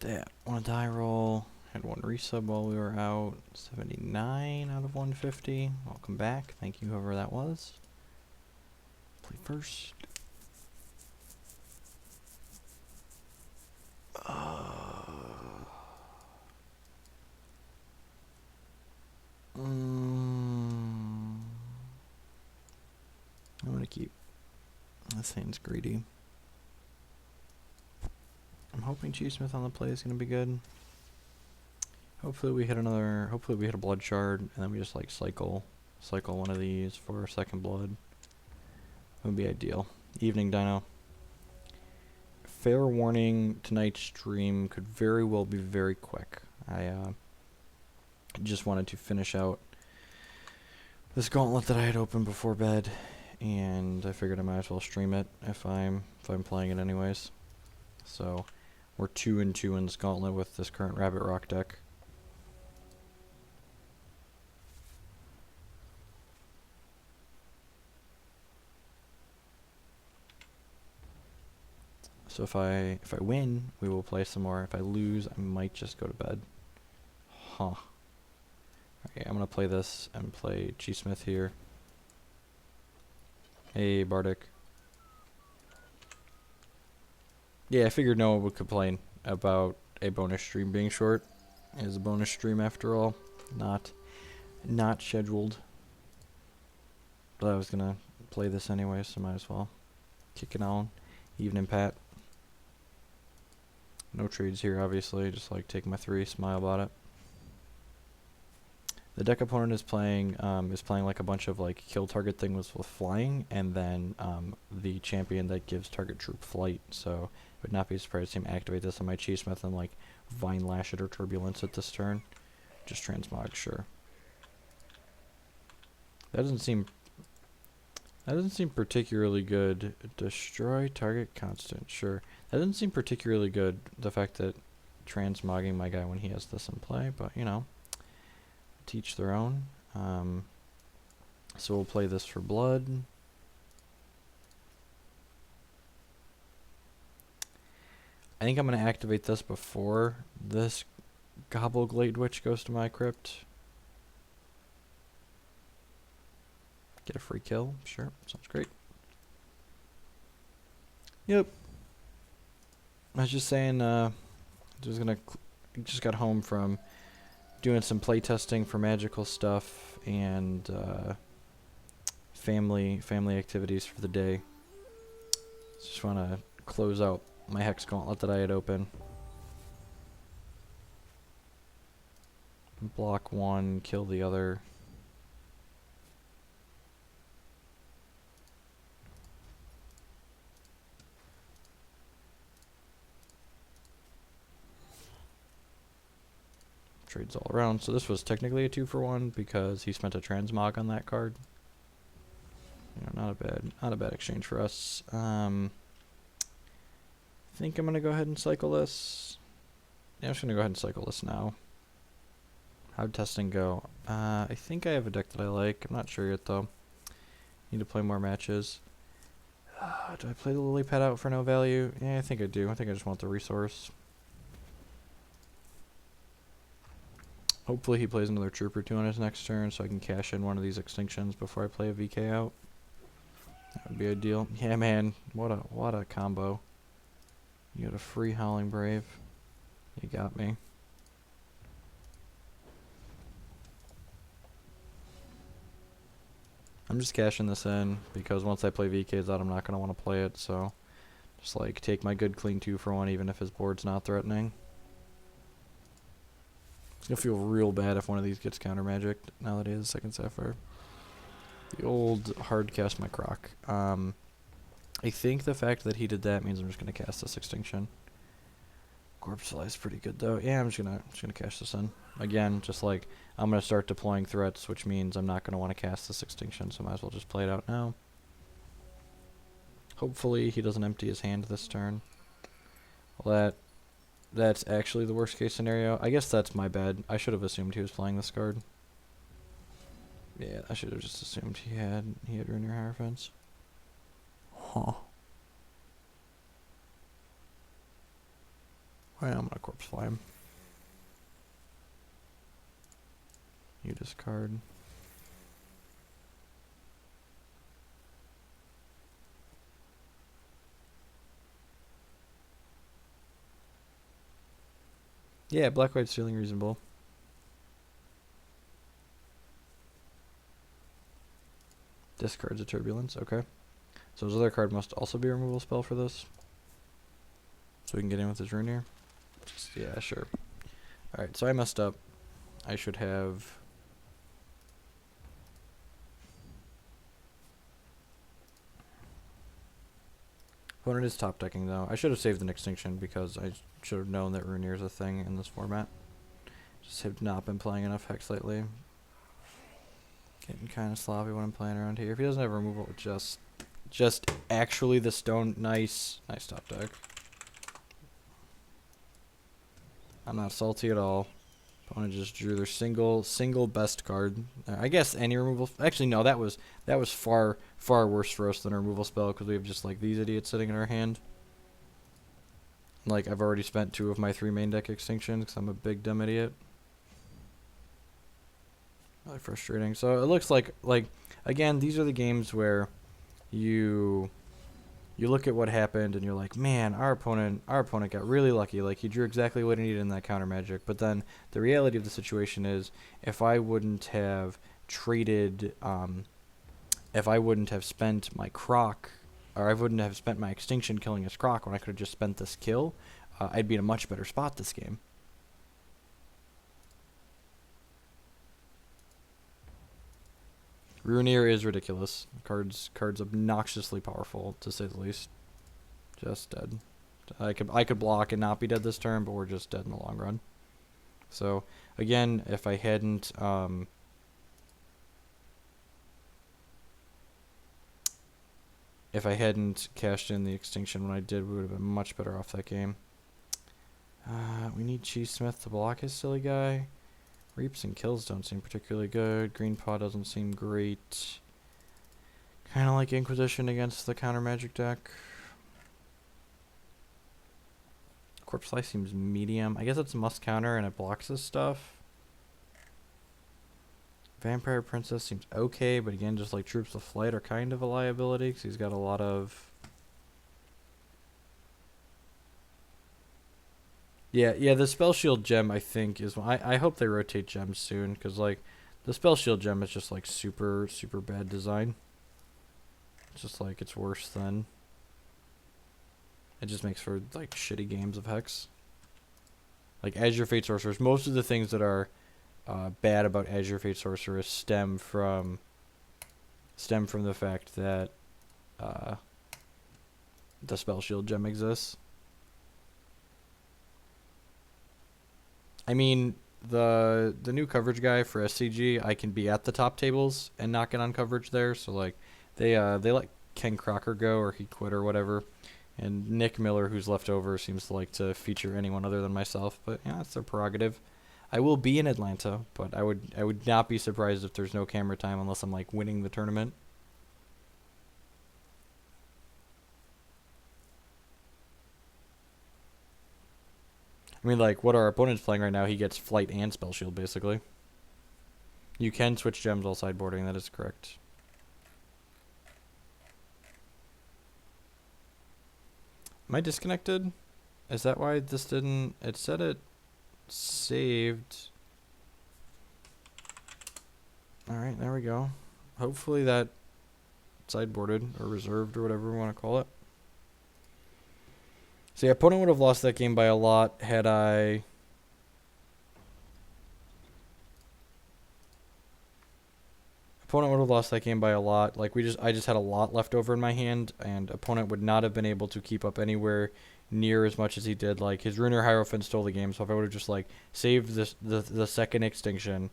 that? On a die roll. Had one resub while we were out. 79 out of 150. Welcome back. Thank you, whoever that was. Play first. I'm gonna keep. This hand's greedy. I'm hoping Cheesmith on the play is gonna be good. Hopefully we hit another. Hopefully we hit a blood shard, and then we just like cycle one of these for our second blood. That would be ideal. Evening, Dino. Fair warning: tonight's stream could very well be very quick. I just wanted to finish out this gauntlet that I had opened before bed, and I figured I might as well stream it if I'm playing it anyways. So we're 2-2 in this gauntlet with this current Rabbit Rock deck. So if I win, we will play some more. If I lose, I might just go to bed. Huh. Okay, I'm gonna play this and play Cheesmith here. Hey, Bardic. Yeah, I figured no one would complain about a bonus stream being short. It is a bonus stream after all, not scheduled. But I was gonna play this anyway, so might as well kick it on. Evening, Pat. No trades here, obviously. Just like take my 3, smile about it. The deck opponent is playing like a bunch of like kill target things with flying, and then the champion that gives target troop flight. So I would not be surprised to see him activate this on my Cheesmith and like Vine Lash it or Turbulence at this turn. Just Transmog, sure. That doesn't seem particularly good. Destroy target constant, sure. That doesn't seem particularly good, the fact that transmogging my guy when he has this in play, but you know, teach their own. So we'll play this for blood. I think I'm going to activate this before this Gobbleglade Witch goes to my crypt. Get a free kill, sure, sounds great. Yep. I was just saying, just got home from doing some playtesting for magical stuff and family activities for the day. Just want to close out my Hex Gauntlet that I had open. Block one, kill the other. Trades all around. So this was technically a 2-for-1 because he spent a transmog on that card. You know, not a bad exchange for us. I think I'm gonna go ahead and cycle this. Yeah, I'm just gonna go ahead and cycle this now. How'd testing go? I think I have a deck that I like. I'm not sure yet though. Need to play more matches. Do I play the Lily Pad out for no value? Yeah, I think I do. I think I just want the resource. Hopefully he plays another Troop or 2 on his next turn so I can cash in one of these extinctions before I play a VK out. That would be ideal. Yeah, man. What a combo. You got a free Howling Brave. You got me. I'm just cashing this in because once I play VKs out, I'm not going to want to play it. So just like take my good clean 2-for-1 even if his board's not threatening. It's going to feel real bad if one of these gets counter magicked now that he has a second Sapphire. The old hard cast my Croc. I think the fact that he did that means I'm just going to cast this Extinction. Corpse Slice pretty good though. Yeah, I'm just gonna cash this in. Again, just like I'm gonna start deploying threats, which means I'm not gonna want to cast this Extinction, so I might as well just play it out now. Hopefully he doesn't empty his hand this turn. Well, that's actually the worst case scenario. I guess that's my bad. I should have assumed he was playing this card. Yeah, I should have just assumed he had Ruiner Hierophants. Huh. Well, I'm gonna corpse fly him. You discard. Yeah, black-white's feeling reasonable. Discards a Turbulence, okay. So his other card must also be a removal spell for this. So we can get in with his Runeir. Yeah, sure. Alright, so I messed up. I should have... Opponent is top decking though. I should have saved an Extinction because I should have known that Runeir is a thing in this format. Just have not been playing enough Hex lately. Getting kind of sloppy when I'm playing around here. If he doesn't have removal, just actually the stone. Nice top deck. I'm not salty at all. Opponent just drew their single best card. I guess any removal. Actually, no, that was far worse for us than a removal spell because we have just like these idiots sitting in our hand. Like I've already spent 2 of my 3 main deck extinctions because I'm a big dumb idiot. Really frustrating. So it looks like again, these are the games where you look at what happened and you're like, man, our opponent got really lucky. Like he drew exactly what he needed in that counter magic. But then the reality of the situation is, if I wouldn't have traded, if I wouldn't have spent my Croc, or I wouldn't have spent my Extinction killing his Croc when I could have just spent this kill, I'd be in a much better spot this game. Runeir is ridiculous. Card's obnoxiously powerful, to say the least. Just dead. I could block and not be dead this turn, but we're just dead in the long run. So again, if I hadn't cashed in the Extinction when I did, we would have been much better off that game. We need Cheesesmith to block his silly guy. Reaps and kills don't seem particularly good. Green Paw doesn't seem great. Kind of like Inquisition against the counter magic deck. Corpse Slice seems medium. I guess it's must counter and it blocks this stuff. Vampire Princess seems okay, but again, just like Troops of Flight are kind of a liability because he's got a lot of... Yeah, the Spell Shield gem, I think, is... I hope they rotate gems soon, because, like, the Spell Shield gem is just, like, super bad design. It's just, like, it's worse than... It just makes for, like, shitty games of Hex. Like, Azure Fate Sorceress, most of the things that are bad about Azure Fate Sorceress stem from the fact that the Spell Shield gem exists. I mean, the new coverage guy for SCG, I can be at the top tables and not get on coverage there. So like, they let Ken Crocker go, or he quit or whatever, and Nick Miller, who's left over, seems to like to feature anyone other than myself. But yeah, it's their prerogative. I will be in Atlanta, but I would not be surprised if there's no camera time unless I'm like winning the tournament. I mean, like, what our opponent's playing right now, he gets Flight and Spell Shield, basically. You can switch gems while sideboarding, that is correct. Am I disconnected? Is that why this didn't... It said it saved. Alright, there we go. Hopefully that sideboarded, or reserved, or whatever we want to call it. So yeah, opponent would have lost that game by a lot had I... Opponent would have lost that game by a lot. Like, I just had a lot left over in my hand, and opponent would not have been able to keep up anywhere near as much as he did. Like, his Runeir Hierophant stole the game, so if I would have just, like, saved the second Extinction,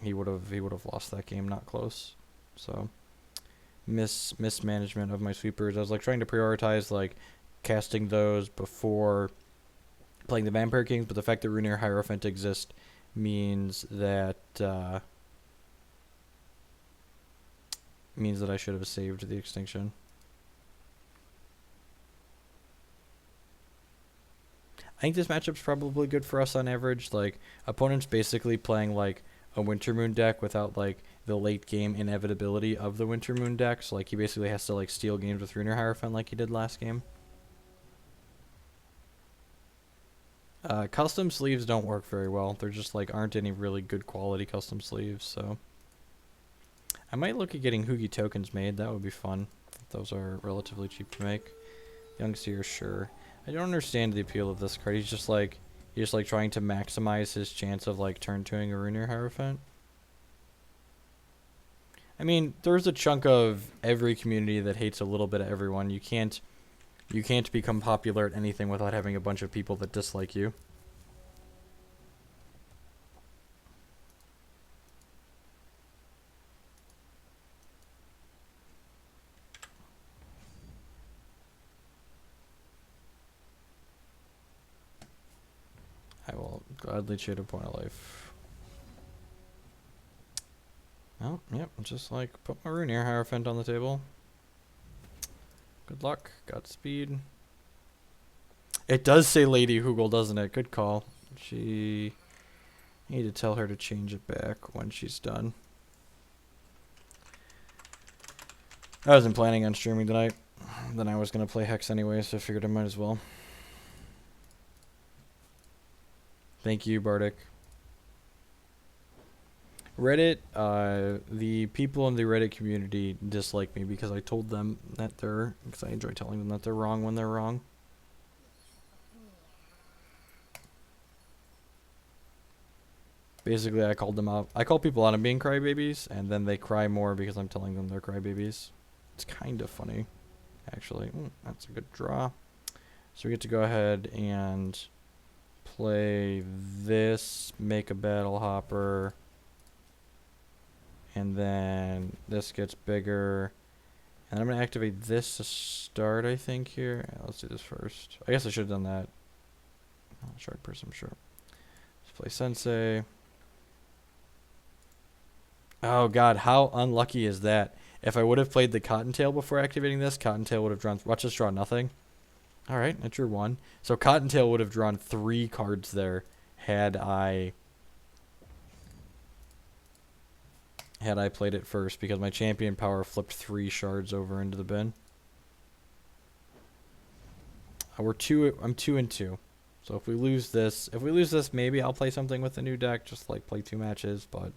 he would have lost that game, not close. So, mismanagement of my sweepers. I was, like, trying to prioritize, like, casting those before playing the Vampire Kings, but the fact that Runeir Hierophant exists means that I should have saved the Extinction. I think this matchup's probably good for us on average. Like, opponents basically playing like a Wintermoon deck without like the late game inevitability of the Wintermoon deck. So like he basically has to like steal games with Ruiner Hierophant like he did last game. Custom sleeves don't work very well. There just like aren't any really good quality custom sleeves, so I might look at getting Hoogie tokens made. That would be fun. Those are relatively cheap to make. Young Seer, sure. I don't understand the appeal of this card. He's just like trying to maximize his chance of like turn 2ing a Ruiner Hierophant. I mean, there's a chunk of every community that hates a little bit of everyone. You can't become popular at anything without having a bunch of people that dislike you. I will gladly trade a point of life. Oh, yep, just like put my Ruiner Hierophant on the table. Good luck, Godspeed. It does say Lady Hoogle, doesn't it? Good call. I need to tell her to change it back when she's done. I wasn't planning on streaming tonight. Then I was going to play Hex anyway, so I figured I might as well. Thank you, Bardic. Reddit, the people in the Reddit community dislike me because I told them that because I enjoy telling them that they're wrong when they're wrong. Basically, I called them out. I call people out on being crybabies, and then they cry more because I'm telling them they're crybabies. It's kind of funny, actually. That's a good draw. So we get to go ahead and play this, make a Battle Hopper, and then this gets bigger. And I'm going to activate this to start, I think, here. Yeah, let's do this first. I guess I should have done that. Shard person, sure. Let's play Sensei. Oh, God, how unlucky is that? If I would have played the Cottontail before activating this, Cottontail would have drawn... Watch us draw nothing. Alright, I drew 1. So Cottontail would have drawn 3 cards there had I played it first, because my champion power flipped 3 shards over into the bin. I'm 2 and 2. So if we lose this, maybe I'll play something with the new deck, just like play 2 matches, but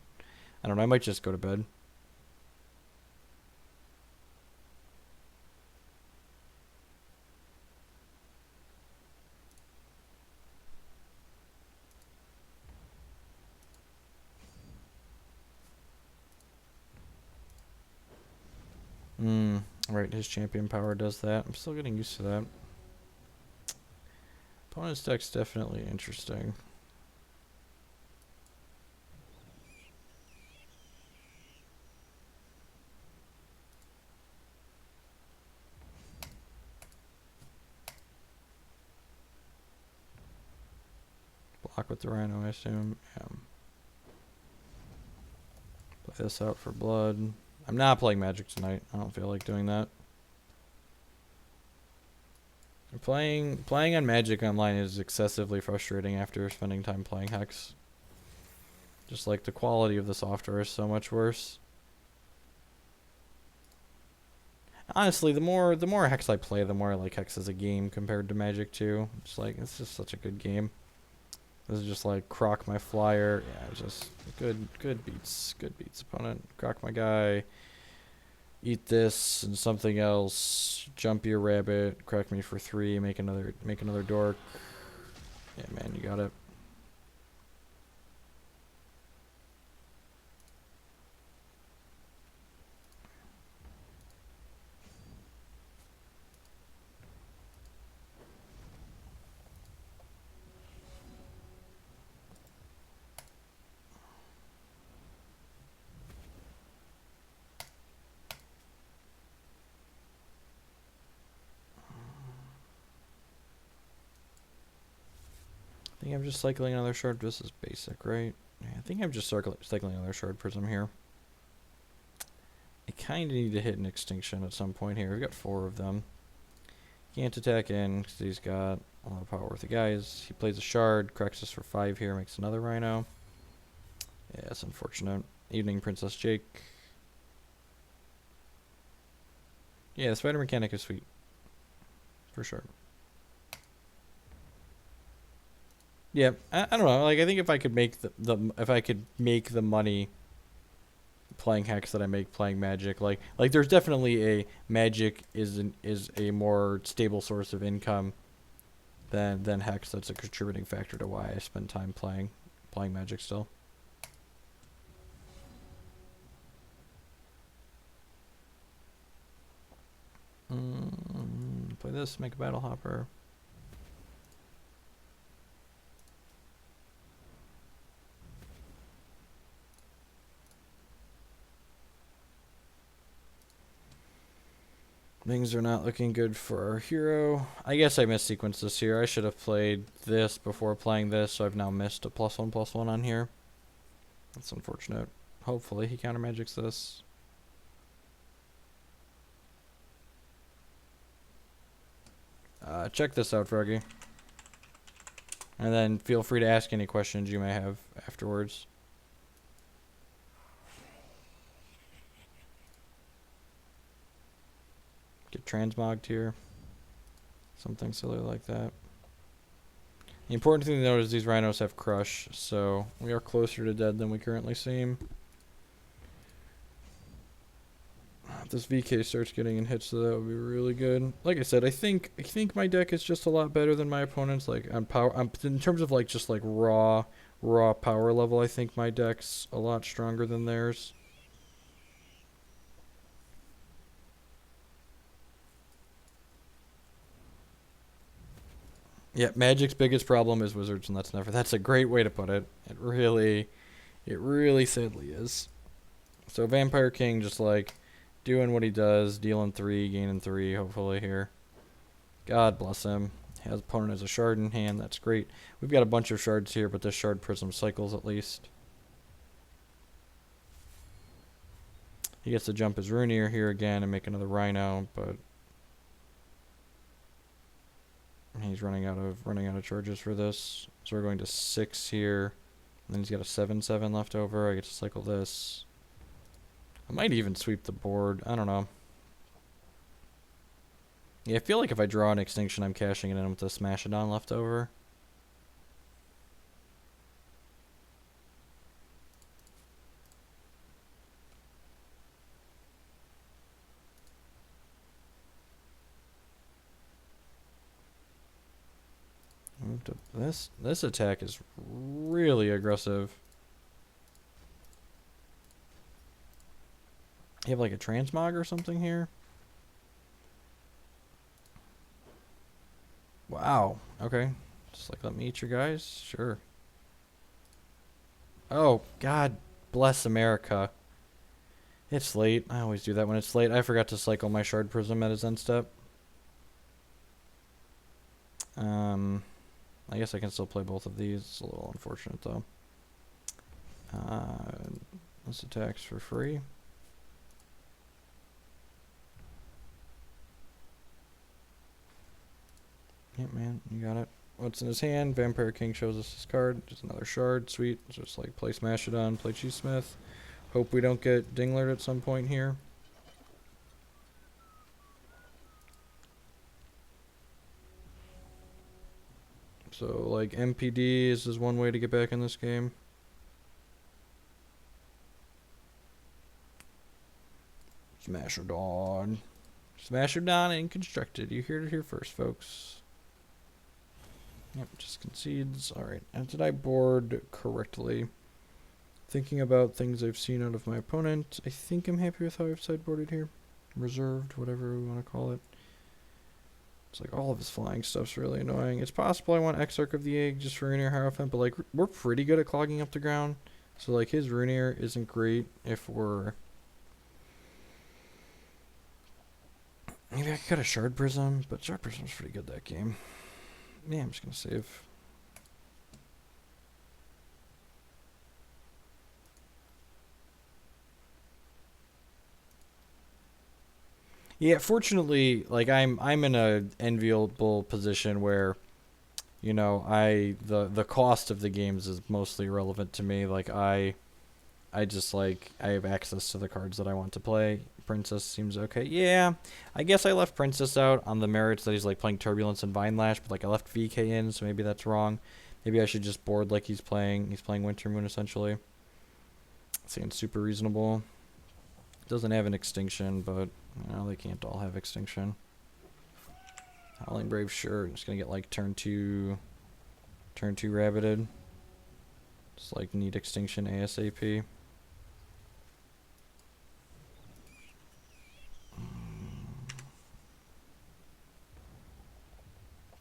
I don't know, I might just go to bed. Right, his champion power does that. I'm still getting used to that. Opponent's deck's definitely interesting. Block with the Rhino, I assume. Yeah. Play this out for blood. I'm not playing Magic tonight. I don't feel like doing that. Playing on Magic Online is excessively frustrating after spending time playing Hex. Just like the quality of the software is so much worse. Honestly, the more Hex I play, the more I like Hex as a game compared to Magic 2. It's like, it's just such a good game. This is just like croc my flyer. Yeah, just good beats. Good beats, opponent. Croc my guy. Eat this and something else. Jump your rabbit. Crack me for 3. Make another dork. Yeah, man, you got it. I think I'm just cycling another shard. This is basic, right? Yeah, I think I'm just cycling another shard prism here. I kind of need to hit an extinction at some point here. We've got 4 of them. Can't attack in because he's got a lot of power with the guys. He plays a shard, cracks us for 5 here, makes another rhino. Yeah, it's unfortunate. Evening Princess Jake. Yeah, the spider mechanic is sweet. For sure. Yeah, I don't know. Like, I think if I could make the money playing Hex that I make playing Magic, like there's definitely a Magic is a more stable source of income than Hex. That's a contributing factor to why I spend time playing Magic still. Play this, make a Battle Hopper. Things are not looking good for our hero. I guess I missequenced this here. I should have played this before playing this, so I've now missed a +1/+1 on here. That's unfortunate. Hopefully he counter magics this. Check this out, Froggy. And then feel free to ask any questions you may have afterwards. Get transmogged here. Something silly like that. The important thing to note is these rhinos have crush, so we are closer to dead than we currently seem. If this VK starts getting in hits, so that would be really good. Like I said, I think my deck is just a lot better than my opponent's. Like on power, in terms of like just like raw power level, I think my deck's a lot stronger than theirs. Yeah, Magic's biggest problem is Wizards, and that's a great way to put it. It really sadly is. So Vampire King just like doing what he does, dealing 3, gaining 3, hopefully here. God bless him. His opponent has a shard in hand, that's great. We've got a bunch of shards here, but this shard prism cycles at least. He gets to jump his Runear here again and make another Rhino, but he's running out of charges for this. So we're going to 6 here. And then he's got a 7/7 left over. I get to cycle this. I might even sweep the board. I don't know. Yeah, I feel like if I draw an Extinction, I'm cashing it in with a Smashodon left over. Move to this. This attack is really aggressive. You have like a transmog or something here? Wow. Okay. Just like let me eat your guys? Sure. Oh, God bless America. It's late. I always do that when it's late. I forgot to cycle my Shard Prism at his end step. I guess I can still play both of these. It's a little unfortunate though. This attacks for free. Yep, man, you got it. What's in his hand? Vampire King shows us his card. Just another shard. Sweet. Just like play Smashodon, play Cheesesmith. Hope we don't get Dinglered at some point here. So, like, MPD is one way to get back in this game. Smashodon. Smashodon and Constructed. You heard it here first, folks. Yep, just concedes. Alright, and did I board correctly? Thinking about things I've seen out of my opponent, I think I'm happy with how I've sideboarded here. Reserved, whatever we want to call it. It's like all of his flying stuff's really annoying. It's possible I want Exarch of the Egg just for Runear Hierophant, but like we're pretty good at clogging up the ground. So like his Runear isn't great if we're... Maybe I could cut a Shard Prism, but Shard Prism's pretty good that game. Yeah, I'm just gonna save. Yeah, fortunately, like I'm in a enviable position where you know, the cost of the games is mostly irrelevant to me. Like I just like I have access to the cards that I want to play. Princess seems okay. Yeah, I guess I left Princess out on the merits that he's like playing Turbulence and Vine Lash, but like I left VK in, so maybe that's wrong. Maybe I should just board like he's playing Winter Moon essentially. Seems super reasonable. Doesn't have an extinction, but you know, they can't all have extinction. Howling Brave, sure. Just gonna get like turn two rabbited. Just like need extinction ASAP.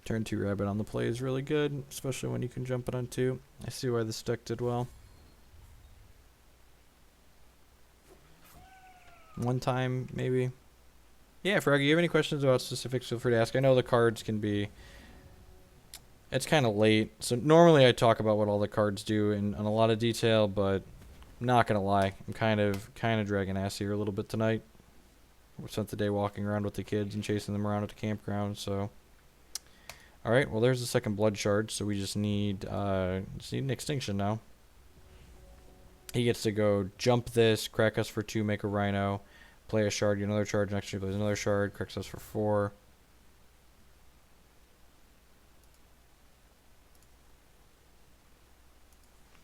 Turn 2 rabbit on the play is really good, especially when you can jump it on 2. I see why this deck did well. One time, maybe. Yeah, Froggy, you have any questions about specifics, feel free to ask. I know the cards can be... It's kind of late, so normally I talk about what all the cards do in a lot of detail, but I'm not going to lie. I'm kind of dragging ass here a little bit tonight. We spent the day walking around with the kids and chasing them around at the campground, so... Alright, well there's the second blood shard, so we just need an extinction now. He gets to go jump this, crack us for 2, make a rhino, play a shard, get another charge, next turn plays another shard, cracks us for 4.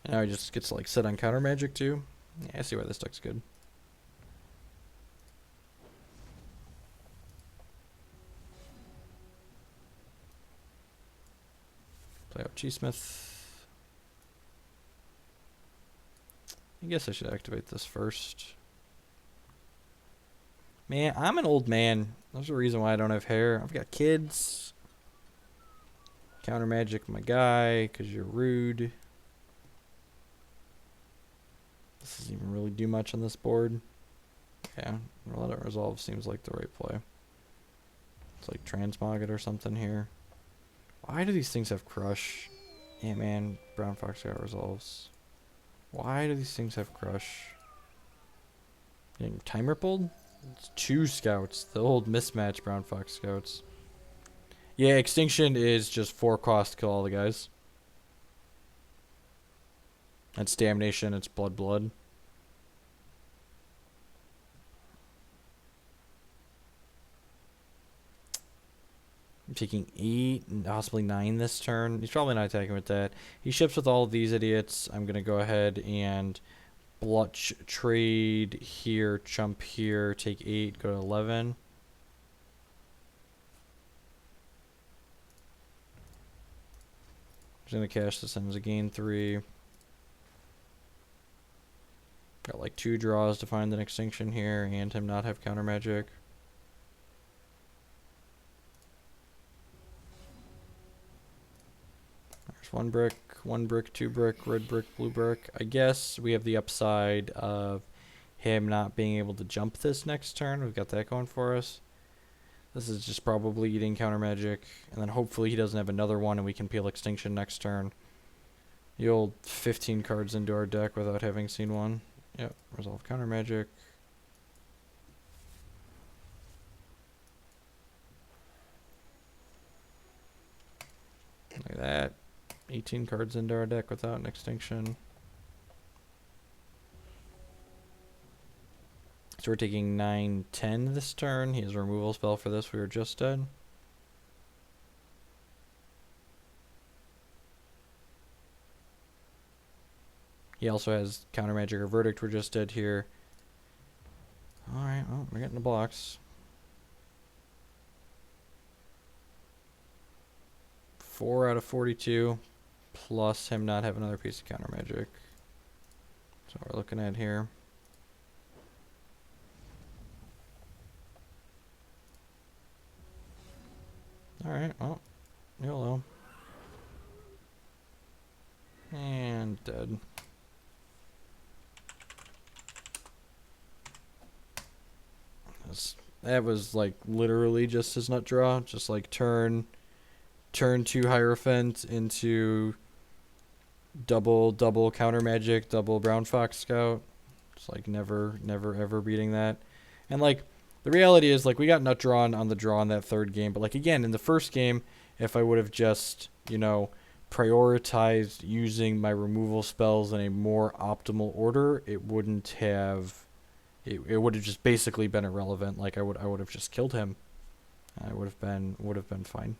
And now he just gets to like sit on counter magic too. Yeah, I see why this deck's good. Play out G-Smith. I guess I should activate this first. Man, I'm an old man. There's a reason why I don't have hair. I've got kids. Counter magic my guy, because you're rude. This doesn't even really do much on this board. Yeah, Let It Resolve seems like the right play. It's like Transmog it or something here. Why do these things have Crush? Yeah, man, Brown Fox Scout resolves. Why do these things have Crush? Getting Time Rippled? It's 2 scouts. The old mismatch Brown Fox Scouts. Yeah, Extinction is just 4 cost, kill all the guys. It's Damnation, it's Blood. I'm taking 8 and possibly 9 this turn. He's probably not attacking with that. He ships with all of these idiots. I'm going to go ahead and blutch trade here, chump here, take 8, go to 11. Just going to cash this in as a gain 3. Got like 2 draws to find an extinction here and him not have counter magic. There's 1 brick, 2 brick, red brick, blue brick. I guess we have the upside of him not being able to jump this next turn. We've got that going for us. This is just probably eating counter magic. And then hopefully he doesn't have another one and we can peel extinction next turn. The old 15 cards into our deck without having seen one. Yep, resolve counter magic. Like that. 18 cards into our deck without an extinction. So we're taking 9, 10 this turn. He has a removal spell for this. We were just dead. He also has counter magic or verdict. We're just dead here. Alright, well, we're getting the blocks. 4 out of 42. Plus him not have another piece of counter magic. That's what we're looking at here. Alright, well, YOLO. And dead. That was like literally just his nut draw. Just like turn 2 Hierophant into double counter magic, double Brown Fox Scout. Just like never ever beating that. And like the reality is like we got nut drawn on the draw in that third game, but like again in the first game, if I would have just you know, prioritized using my removal spells in a more optimal order, it wouldn't have. It would have just basically been irrelevant. Like I would have just killed him. I would have been fine.